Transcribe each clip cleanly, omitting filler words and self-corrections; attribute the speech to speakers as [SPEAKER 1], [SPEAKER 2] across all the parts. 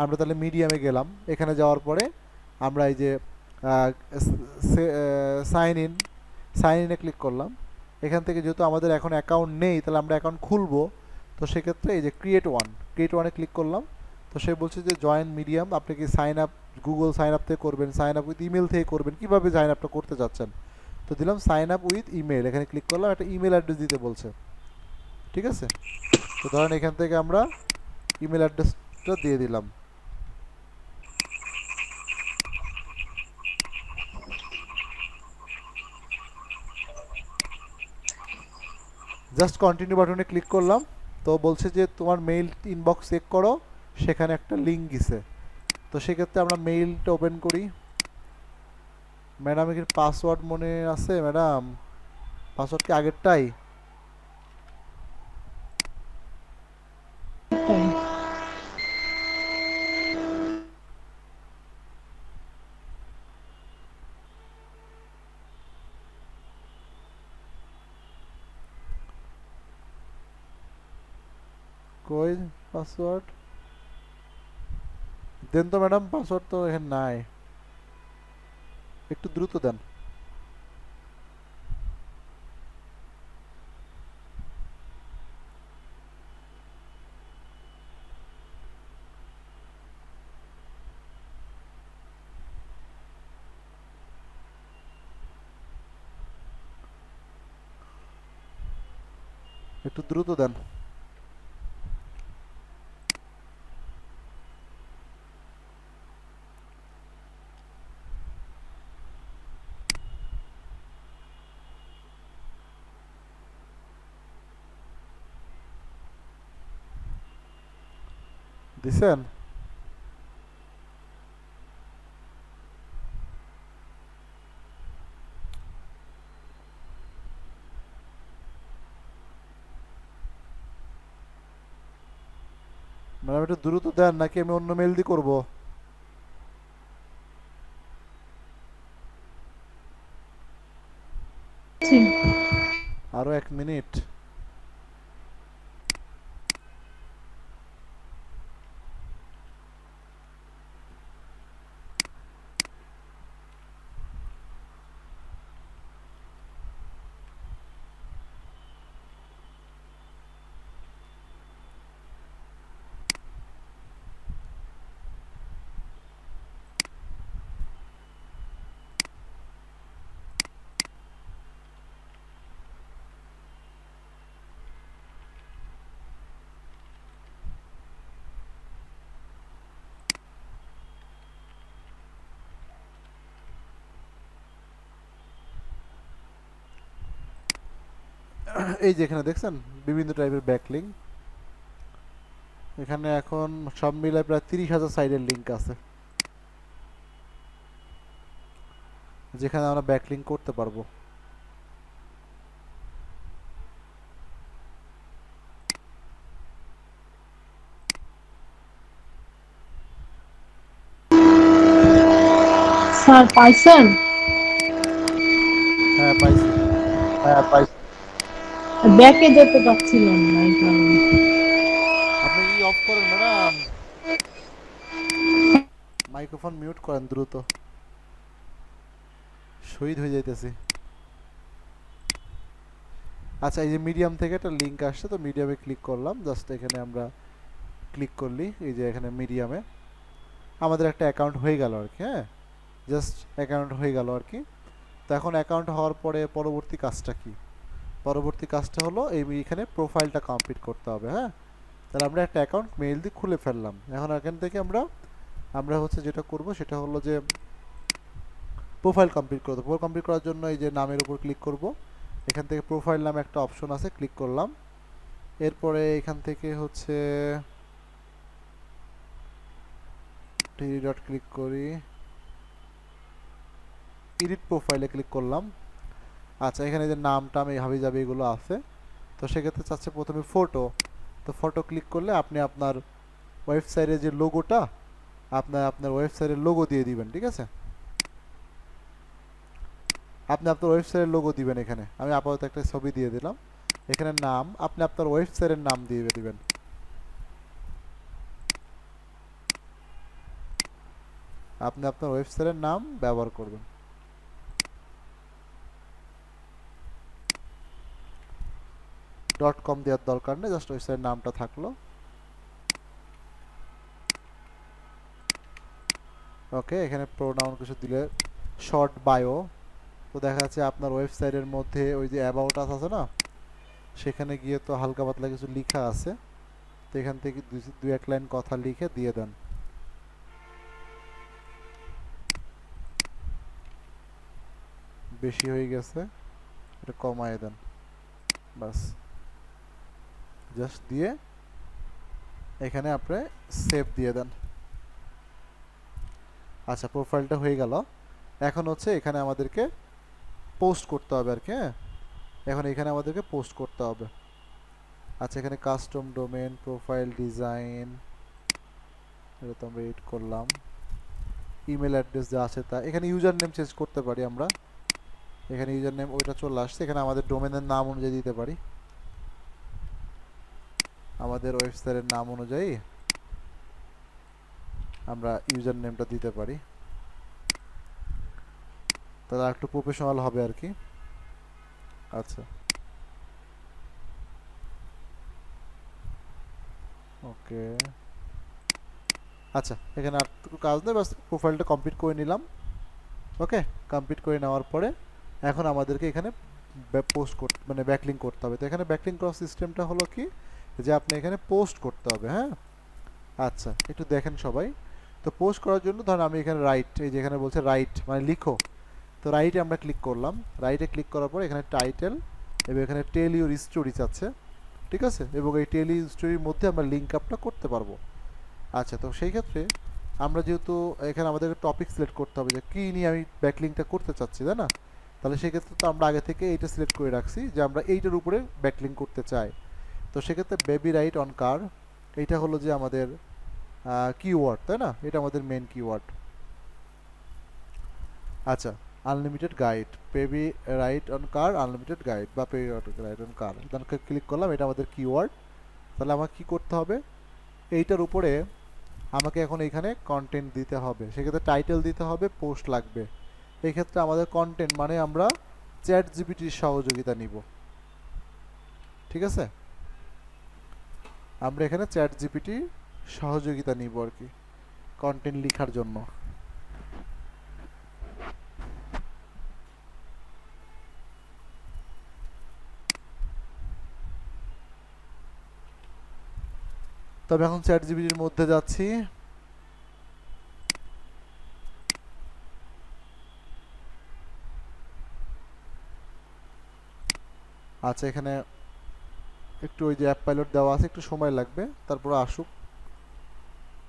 [SPEAKER 1] আমরা তাহলে মিডিয়ামে গেলাম, এখানে যাওয়ার পরে আমরা এই যে সাইন ইন, সাইন ইনে ক্লিক করলাম। এখান থেকে যেহেতু আমাদের এখন অ্যাকাউন্ট নেই, তাহলে আমরা অ্যাকাউন্ট খুলবো। তো সেক্ষেত্রে এই যে ক্রিয়েট ওয়ানে ক্লিক করলাম। তো সে বলছে যে জয়েন মিডিয়াম, আপনি কি sign up Google sign up থেকে করবেন, সাইন আপ উইথ ইমেল থেকে করবেন, কীভাবে সাইন আপটা করতে চাচ্ছেন। তো দিলাম সাইন আপ উইথ ইমেল, এখানে ক্লিক করলাম, একটা ইমেল অ্যাড্রেস দিতে বলছে। ঠিক আছে, তো ধরেন এখান থেকে আমরা ইমেল অ্যাড্রেসটা দিয়ে দিলাম। জাস্ট কন্টিনিউ বাটনে ক্লিক করলাম। তো বলছে যে তোমার মেইল ইনবক্স চেক করো, সেখানে একটা লিঙ্ক দিছে। তো সেক্ষেত্রে আমরা মেইলটা ওপেন করি। ম্যাডাম এখানে পাসওয়ার্ড মনে আছে ম্যাডাম? পাসওয়ার্ড কি আগেরটাই? কই পাসওয়ার্ড দেন তো ম্যাডাম, পাসওয়ার্ড তো এখানে নাই, একটু দ্রুত দেন। একটু দ্রুত দেন। দিছেন? ম্যাডাম একটু দ্রুত দেন, নাকি আমি অন্য মেল দিয়ে করবো? আরো 1 মিনিট। এই যে এখানে দেখছেন বিভিন্ন টাইপের ব্যাকলিঙ্ক, এখানে এখন সব মিলায় প্রায় 30,000 সাইডের লিঙ্ক আছে, যেখানে আমরা ব্যাকলিঙ্ক করতে পারবো।
[SPEAKER 2] স্যার পাইছেন?
[SPEAKER 1] হ্যাঁ পাইছি।
[SPEAKER 2] ব্যাকে যেতে পারছিলাম না এই কারণে।
[SPEAKER 1] আপনি কি অফ করেন ম্যাডাম? মাইক্রোফোন মিউট করেন দ্রুত, শহীদ হয়ে যাইতেছি। আচ্ছা, এই যে মিডিয়াম থেকে একটা লিঙ্ক আসছে, তো মিডিয়ামে ক্লিক করলাম। জাস্ট এখানে আমরা ক্লিক করলি, এই যে এখানে মিডিয়ামে আমাদের একটা অ্যাকাউন্ট হয়ে গেল আর কি। হ্যাঁ, জাস্ট অ্যাকাউন্ট হয়ে গেল আর কি। তো এখন অ্যাকাউন্ট হওয়ার পরে পরবর্তী কাজটা কি? পরবর্তী কাজটা হলো এখানে প্রোফাইলটা কমপ্লিট করতে হবে। হ্যাঁ, তাহলে আমরা একটা অ্যাকাউন্ট মেইল দিয়ে খুলে ফেললাম। এখন এখান থেকে আমরা আমরা হচ্ছে যেটা করব সেটা হলো যে প্রোফাইল কমপ্লিট করতে। প্রোফাইল কমপ্লিট করার জন্য এই যে নামের উপর ক্লিক করব। এখান থেকে প্রোফাইল নামে একটা অপশন আছে, ক্লিক করলাম। এরপরে এখান থেকে হচ্ছে থ্রি ডট ক্লিক করি, এডিট প্রোফাইলে ক্লিক করলাম। আচ্ছা, এখানে যে নামটা আমি হাবি যাবে এগুলো আছে। তো সেক্ষেত্রে চাচ্ছে প্রথমে ফটো। তো ফটো ক্লিক করলে আপনি আপনার ওয়েবসাইটের যে লোগোটা, আপনার ওয়েবসাইটের লোগো দিয়ে দিবেন। ঠিক আছে, আপনি আপনার ওয়েবসাইটের লোগো দিবেন। এখানে আমি আপাতত একটা ছবি দিয়ে দিলাম। এখানে নাম আপনি আপনার ওয়েবসাইটের নাম দিয়ে দিবেন। আপনি আপনার ওয়েবসাইটের নাম ব্যবহার করবেন। .com দেওয়ার দরকার নেই, জাস্ট ওয়েবসাইটের নামটা থাকলো। ওকে, এখানে প্রোনাউন কিছু দিলে, শর্ট বায়ো। তো দেখা যাচ্ছে আপনার ওয়েবসাইটের মধ্যে ওই যে অ্যাবাউট আস আছে না, সেখানে গিয়ে তো হালকা পাতলা কিছু লেখা আছে, তো এখান থেকে দুই এক লাইন কথা লিখে দিয়ে দেন। বেশি হয়ে গেছে, এটা কমায় দেন, বাস। জাস্ট দিয়ে এখানে আপনি সেভ দিয়ে দেন। আচ্ছা, প্রোফাইলটা হয়ে গেল। এখন হচ্ছে এখানে আমাদেরকে পোস্ট করতে হবে আর কি। হ্যাঁ, এখন এখানে আমাদেরকে পোস্ট করতে হবে। আচ্ছা, এখানে কাস্টম ডোমেন, প্রোফাইল ডিজাইন, এটা তো আমরা এড করলাম। ইমেল অ্যাড্রেস যা আছে তা, এখানে ইউজার নেম চেঞ্জ করতে পারি আমরা। এখানে ইউজার নেম ওইটা চলে আসছে, এখানে আমাদের ডোমেনের নাম অনুযায়ী দিতে পারি, আমাদের ওয়েবসাইটের নাম অনুযায়ী আমরা ইউজার নেমটা দিতে পারি, তাহলে একটু প্রফেশনাল হবে আর কি। আচ্ছা, ওকে। আচ্ছা, এখানে আর কাজ নেই, বাস প্রোফাইলটা কমপ্লিট করে নিলাম। ওকে, কমপ্লিট করে নেওয়ার পরে এখন আমাদেরকে এখানে পোস্ট করতে, মানে ব্যাকলিঙ্ক করতে হবে। তো এখানে ব্যাকলিঙ্ক করার সিস্টেমটা হলো কি, যে আপনি এখানে পোস্ট করতে হবে। হ্যাঁ, আচ্ছা, একটু দেখেন সবাই। তো পোস্ট করার জন্য ধরেন আমি এখানে রাইট, এই যেখানে বলছে রাইট মানে লিখো, তো রাইটে আমরা ক্লিক করলাম। রাইটে ক্লিক করার পর এখানে টাইটেল এবং এখানে টেল ইউর স্টোরিজ আছে, ঠিক আছে, এবং এই টেল ইউর স্টোরির মধ্যে আমরা লিঙ্ক আপটা করতে পারবো। আচ্ছা, তো সেই ক্ষেত্রে আমরা যেহেতু এখানে আমাদেরকে টপিক সিলেক্ট করতে হবে যে কী নিয়ে আমি ব্যাকলিঙ্কটা করতে চাচ্ছি, তাই না? তাহলে সেক্ষেত্রে তো আমরা আগে থেকে এইটা সিলেক্ট করে রাখছি যে আমরা এইটার উপরে ব্যাকলিঙ্ক করতে চাই। তো সেক্ষেত্রে বেবি রাইট অন কার, এইটা হলো যে আমাদের কিওয়ার্ড, তাই না? এটা আমাদের মেন কিওয়ার্ড। আচ্ছা, unlimited guide, baby right on car unlimited guide বা বেবি রাইট অন কার, এখানে ক্লিক করলাম, এটা আমাদের কিওয়ার্ড। তাহলে আমাকে কী করতে হবে, এইটার উপরে আমাকে এখন এখানে কন্টেন্ট দিতে হবে। সেক্ষেত্রে টাইটেল দিতে হবে, পোস্ট লাগবে। এই ক্ষেত্রে আমাদের কন্টেন্ট মানে আমরা চ্যাট জিপিটির সহযোগিতা নিব, ঠিক আছে? আমরা এখানে চ্যাট জিপিটির সহযোগিতা নিব আর কি কন্টেন্ট লেখার জন্য। তবে এখন চ্যাট জিপিটির মধ্যে যাচ্ছি। আচ্ছা, এখানে একটু ওই যে অ্যাপ পাইলট দেওয়া আছে, একটু সময় লাগবে, তারপর আসুক।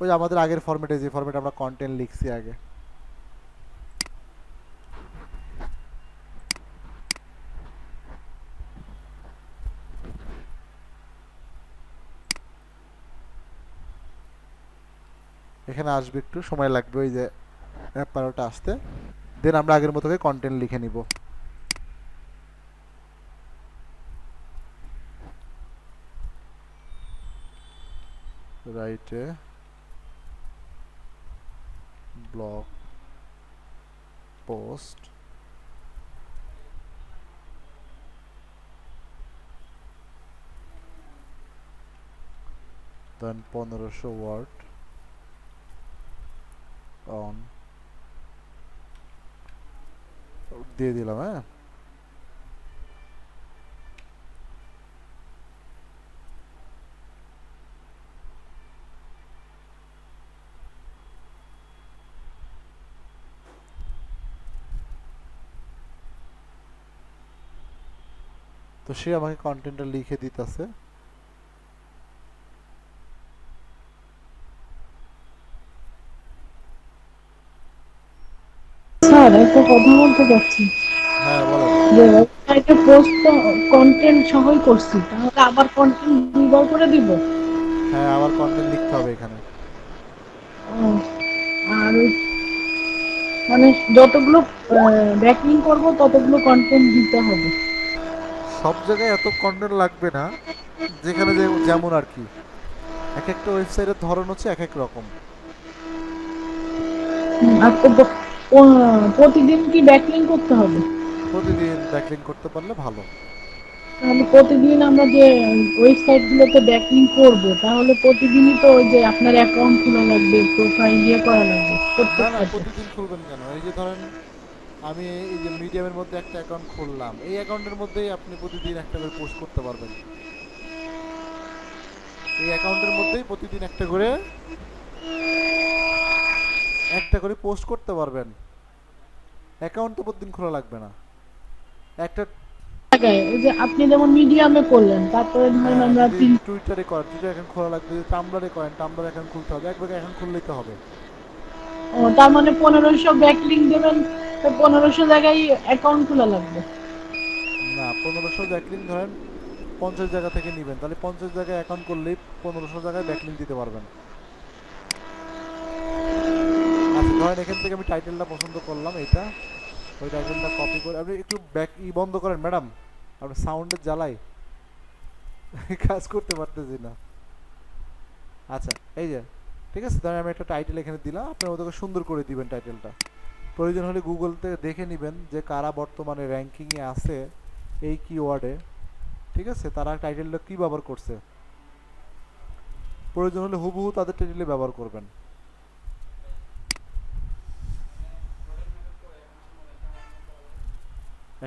[SPEAKER 1] ওই যে আমাদের আগের ফরম্যাটে, যে ফরম্যাটে আমরা কন্টেন্ট লিখছি আগে। এখানে আসবে, একটু সময় লাগবে ওই যে অ্যাপ পাইলটটা আসতে, দেন আমরা আগের মতো করে কন্টেন্ট লিখে নিব। রাইটে blog post, then 1500 word on দিয়ে দিলাম। হ্যাঁ, তো সে আমাকে কন্টেন্টটা লিখে দিতেছে।
[SPEAKER 2] স্যার একটা কথা বলতে চাচ্ছি,
[SPEAKER 1] হ্যাঁ, বলেন।
[SPEAKER 2] যে ওয়েবসাইটে পোস্ট তো কন্টেন্ট সহই করছি, তাহলে আবার কন্টেন্ট দুইবার করে দিব?
[SPEAKER 1] হ্যাঁ, আবার কন্টেন্ট লিখতে হবে এখানে।
[SPEAKER 2] ও, আর মানে যতগুলো ব্যাকলিং করব ততগুলো কন্টেন্ট দিতে হবে?
[SPEAKER 1] সব জায়গায় এত কন্টেন্ট লাগবে না, যেখানে যে যেমন আর কি, এক একটা ওয়েবসাইটের ধরন হচ্ছে এক এক রকম।
[SPEAKER 2] আর প্রতিদিন কি ব্যাকলিং করতে হবে?
[SPEAKER 1] প্রতিদিন ব্যাকলিং করতে পারলে ভালো।
[SPEAKER 2] তাহলে প্রতিদিন আমরা যে ওয়েবসাইট গুলোতে ব্যাকলিং করব, তাহলে প্রতিদিনই তো ওই যে আপনার অ্যাকাউন্ট খোলা লাগবে, প্রোফাইল দিয়ে করা লাগবে
[SPEAKER 1] না না,
[SPEAKER 2] প্রত্যেকটাতে।
[SPEAKER 1] প্রতিদিন খুলবেন কেন? এই যে ধরেন আমি এই যে মিডিয়ামের মধ্যে একটা অ্যাকাউন্ট খুললাম, এই অ্যাকাউন্টের মধ্যেই আপনি প্রতিদিন একটা করে পোস্ট করতে পারবেন। এই অ্যাকাউন্টের মধ্যেই প্রতিদিন একটা করে পোস্ট করতে পারবেন। অ্যাকাউন্ট তো প্রতিদিন খোলা লাগবে না। একটা
[SPEAKER 2] জায়গায় ওই যে আপনি যেমন মিডিয়ামে করলেন, তারপরে ধরেন
[SPEAKER 1] হ্যাঁ,
[SPEAKER 2] আমরা
[SPEAKER 1] যদি টুইটারে করেন টুইটার অ্যাকাউন্ট খোলা লাগবে, যদি টাম্বলারে করেন টাম্বলার অ্যাকাউন্ট খুলতে হবে, একবার অ্যাকাউন্ট খুললেই তো হবে।
[SPEAKER 2] ও, তার মানে 1500 ব্যাকলিং দেবেন, তো 1500 জায়গায় অ্যাকাউন্ট খোলা লাগবে।
[SPEAKER 1] না, 1500 ব্যাকলিং ধরেন 50 জায়গা থেকে নেবেন, তাহলে 50 জায়গায় অ্যাকাউন্ট করলেই 1500 জায়গায় ব্যাকলিং দিতে পারবেন। আচ্ছা, ধরেন এখান থেকে আমি টাইটেলটা পছন্দ করলাম, এটা ওই টাইটেলটা কপি করে আপনি একটু ব্যাক বন্ধ করেন ম্যাডাম, আপনার সাউন্ডের জ্বালাই কাজ করতে পারতেছি না। আচ্ছা, এই যে ঠিক আছে, ধরেন আমি একটা টাইটেল এখানে দিলাম, আপনার মতো করে সুন্দর করে দিবেন টাইটেলটা। প্রয়োজন হলে গুগল থেকে দেখে নেবেন যে কারা বর্তমানে র্যাঙ্কিংয়ে আছে এই কিওয়ার্ডে, ঠিক আছে, তারা টাইটেলটা কী ব্যবহার করছে। প্রয়োজন হলে হুবহু তাদের টাইটেলে ব্যবহার করবেন।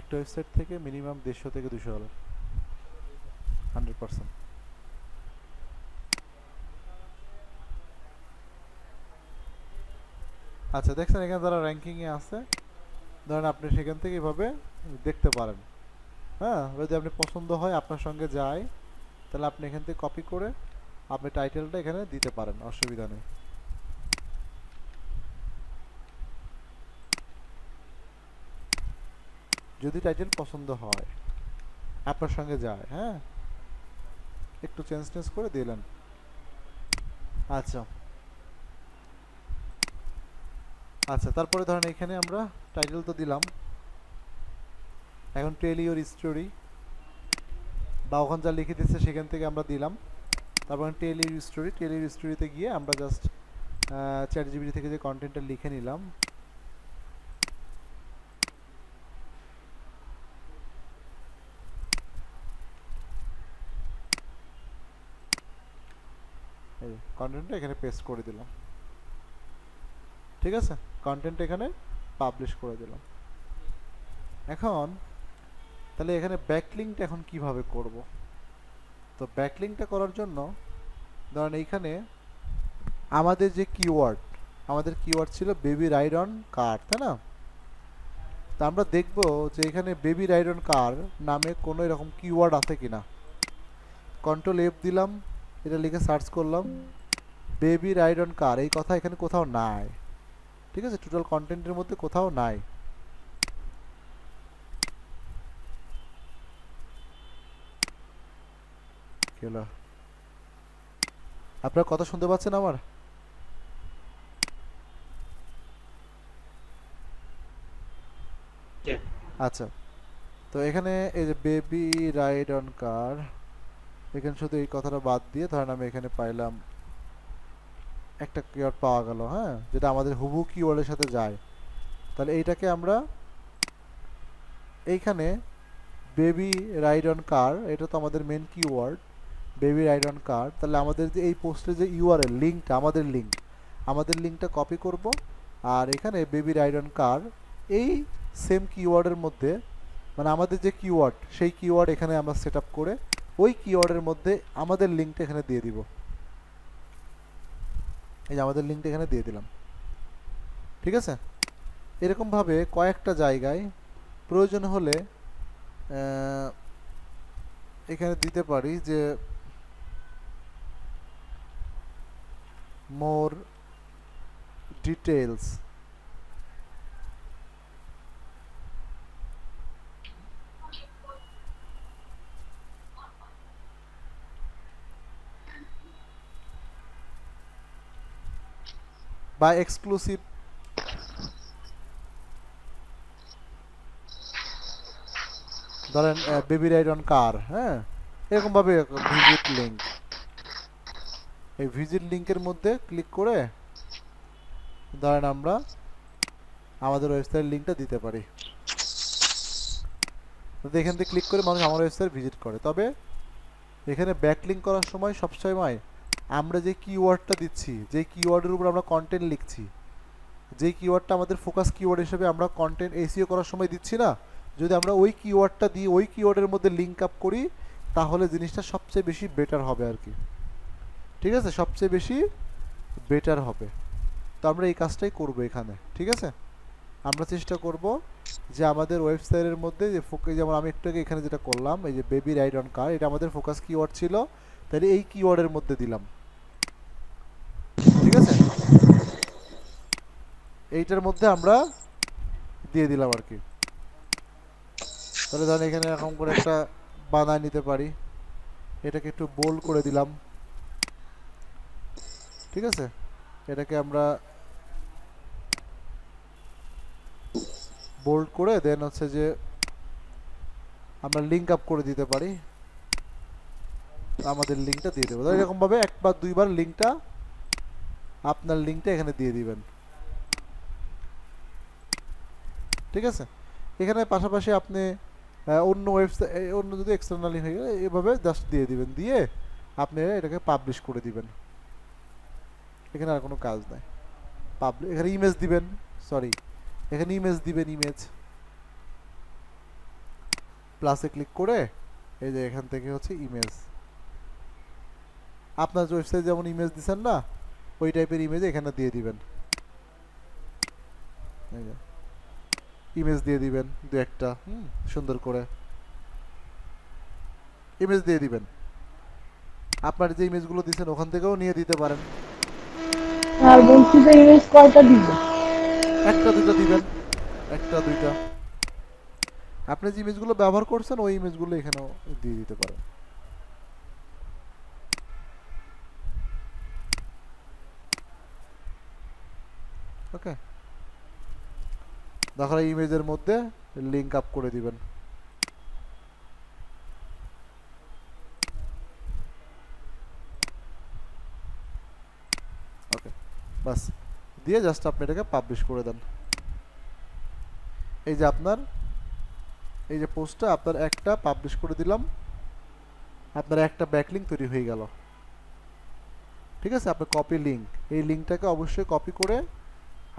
[SPEAKER 1] একটা ওয়েবসাইট থেকে মিনিমাম 150 থেকে 200 ডলার, 100%। আচ্ছা, দেখছেন এখানে যারা র্যাঙ্কিংয়ে আছে, ধরেন আপনি সেখান থেকে এভাবে দেখতে পারেন। হ্যাঁ, যদি আপনি পছন্দ হয় আপনার সঙ্গে যায়, তাহলে আপনি এখান থেকে কপি করে আপনি টাইটেলটা এখানে দিতে পারেন, অসুবিধা নেই। যদি টাইটেল পছন্দ হয়, আপনার সঙ্গে যায়, হ্যাঁ, একটু চেঞ্জ টেঞ্জ করে দিলেন। আচ্ছা আচ্ছা, তারপরে ধরেন এখানে আমরা টাইটেল তো দিলাম, এখন টেল ইউর স্টোরি বা ওখানে যা লিখে দিচ্ছে সেখান থেকে আমরা দিলাম। তারপর tell your story, tell your স্টোরিতে গিয়ে আমরা জাস্ট চ্যাট জিপিটি থেকে যে কন্টেন্টটা লিখে নিলাম, এই কন্টেন্টটা এখানে পেস্ট করে দিলাম, ঠিক আছে, কন্টেন্ট এখানে পাবলিশ করে দিলাম। এখন তাহলে এখানে ব্যাকলিংটা এখন কিভাবে করব? তো ব্যাকলিংটা করার জন্য ধরেন এইখানে আমাদের কিওয়ার্ড ছিল বেবি রাইড অন কার, তাই না? তা আমরা দেখব যে এখানে বেবি রাইড অন কার নামে কোনো এরকম কিওয়ার্ড আছে কিনা। কন্ট্রোল এফ দিলাম, এটা লিখে সার্চ করলাম, বেবি রাইড অন কার এই কথা এখানে কোথাও নাই, ঠিক আছে, টোটাল কন্টেন্টের মধ্যে কোথাও নাই। কি হলো? আপনারা কথা শুনতে পাচ্ছেন আমার? আচ্ছা, তো এখানে এই যে বেবি রাইড অন কার, এখানে শুধু এই কথাটা বাদ দিয়ে ধরেন আমি এখানে পাইলাম একটা কিওয়ার্ড পাওয়া গেল, হ্যাঁ, যেটা আমাদের হুবহু কিওয়ার্ডের সাথে যায়। তাহলে এইটাকে আমরা এইখানে বেবি রাইড অন কার, এটা তো আমাদের main keyword, baby ride on car. তাহলে আমাদের যে এই পোস্টের যে ইউআরএল লিঙ্কটা, আমাদের লিঙ্কটা কপি করব, আর এখানে বেবি রাইড অন কার এই সেম কিওয়ার্ডের মধ্যে, মানে আমাদের যে কিওয়ার্ড সেই কিওয়ার্ড এখানে আমরা সেট আপ করে ওই কিওয়ার্ডের মধ্যে আমাদের লিঙ্কটা এখানে দিয়ে দিব। এই যে আমাদের লিঙ্কটা এখানে দিয়ে দিলাম, ঠিক আছে। এরকমভাবে কয়েকটা জায়গায় প্রয়োজন হলে এখানে দিতে পারি যে মোর ডিটেলস, বা এক্সক্লুসিভ, ধরেন বেবি রাইড অন কার, হ্যাঁ, এরকমভাবে ভিজিট লিঙ্ক, এই ভিজিট লিঙ্কের মধ্যে ক্লিক করে ধরেন আমরা আমাদের ওয়েবসাইটের লিঙ্কটা দিতে পারি। তো এখান থেকে ক্লিক করে মানুষ আমার ওয়েবসাইট ভিজিট করে। তবে এখানে ব্যাকলিঙ্ক করার সময় সবসময় আমরা যে কিওয়ার্ডটা দিচ্ছি, যে কিওয়ার্ডের উপর আমরা কন্টেন্ট লিখছি, যে কিওয়ার্ডটা আমাদের ফোকাস কিওয়ার্ড হিসেবে আমরা কন্টেন্ট এসইও করার সময় দিচ্ছি না, যদি আমরা ওই কিওয়ার্ডটা দিই, ওই কিওয়ার্ডের মধ্যে লিঙ্ক আপ করি, তাহলে জিনিসটা সবচেয়ে বেশি বেটার হবে আর কি। ঠিক আছে, সবচেয়ে বেশি বেটার হবে। তো আমরা এই কাজটাই করব এখানে। ঠিক আছে, আমরা চেষ্টা করব যে আমাদের ওয়েবসাইটের মধ্যে যে ফোকাস, যেমন আমি একটু আগে এখানে যেটা করলাম, এই যে বেবি রাইড অন কার, এটা আমাদের ফোকাস কিওয়ার্ড ছিল, তাহলে এই কিওয়ার্ডের মধ্যে দিলাম। ঠিক আছে, এইটার মধ্যে আমরা দিয়ে দিলাম আর কি। তাহলে ধরেন এখানে এরকম করে একটা বানায় নিতে পারি, এটাকে একটু বোল্ড করে দিলাম। ঠিক আছে, এটাকে আমরা বোল্ড করে দেন হচ্ছে যে আমরা লিঙ্ক আপ করে দিতে পারি, আমাদের লিঙ্কটা দিয়ে দেবো। এরকম ভাবে একবার দুইবার লিঙ্কটা, আপনার লিঙ্কটা এখানে দিয়ে দিবেন। ঠিক আছে, এখানে পাশাপাশি আপনি অন্য ওয়েবসাইট, অন্য যদি এক্সটার্নালি হয়ে গেলে এভাবে জাস্ট দিয়ে দিবেন, দিয়ে আপনি এটাকে পাবলিশ করে দিবেন। এখানে আর কোনো কাজ নাই। এখানে ইমেজ দিবেন, সরি, এখানে ইমেজ দিবেন, ইমেজ প্লাসে ক্লিক করে এই যে এখান থেকে হচ্ছে ইমেজ, আপনার ওয়েবসাইট যেমন ইমেজ দিচ্ছেন না, ওই টাইপের ইমেজ এখানে দিয়ে দিবেন। এই যে ইমেজ দিয়ে দিবেন দু একটা, সুন্দর করে ইমেজ দিয়ে দিবেন। আপনার যে ইমেজগুলো দিচ্ছেন ওখান থেকেও নিয়ে দিতে পারেন।
[SPEAKER 2] আর বলছি যে ইমেজ কয়টা দিব?
[SPEAKER 1] একটা দুইটা দিবেন, একটা দুইটা। আপনি যে ইমেজগুলো ব্যবহার করছেন ওই ইমেজগুলো এখানেও দিয়ে দিতে পারেন। ওকে, দেখো ইমেজের মধ্যে লিঙ্ক আপ করে দিবেন। ওকে, বাস, দিয়ে জাস্ট আপনি এটাকে পাবলিশ করে দেন। এই যে আপনার এই যে পোস্টটা আপনার একটা পাবলিশ করে দিলাম, আপনার একটা ব্যাকলিঙ্ক তৈরি হয়ে গেল। ঠিক আছে, আপনার কপি লিঙ্ক, এই লিঙ্কটাকে অবশ্যই কপি করে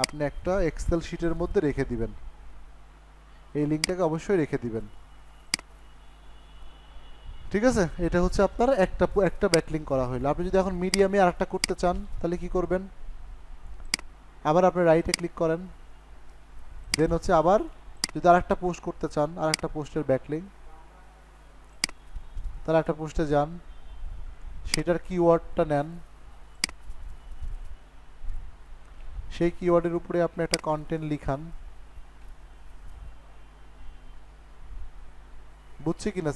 [SPEAKER 1] আপনি একটা এক্সেল শিটের মধ্যে রেখে দিবেন। এই লিঙ্কটাকে অবশ্যই রেখে দিবেন। ঠিক আছে, এটা হচ্ছে আপনার একটা ব্যাকলিঙ্ক করা হলো। আপনি যদি এখন মিডিয়ামে আরেকটা করতে চান তাহলে কি করবেন, আবার আপনি রাইটে ক্লিক করেন, দেন হচ্ছে আবার যদি আরেকটা পোস্ট করতে চান, আরেকটা পোস্টের ব্যাকলিঙ্ক, তাহলে একটা পোস্টে যান, সেটার কিওয়ার্ডটা নেন, সেই কিওয়ার্ডের উপরে আপনি একটা কন্টেন্ট লিখান। বুঝছি কিনা?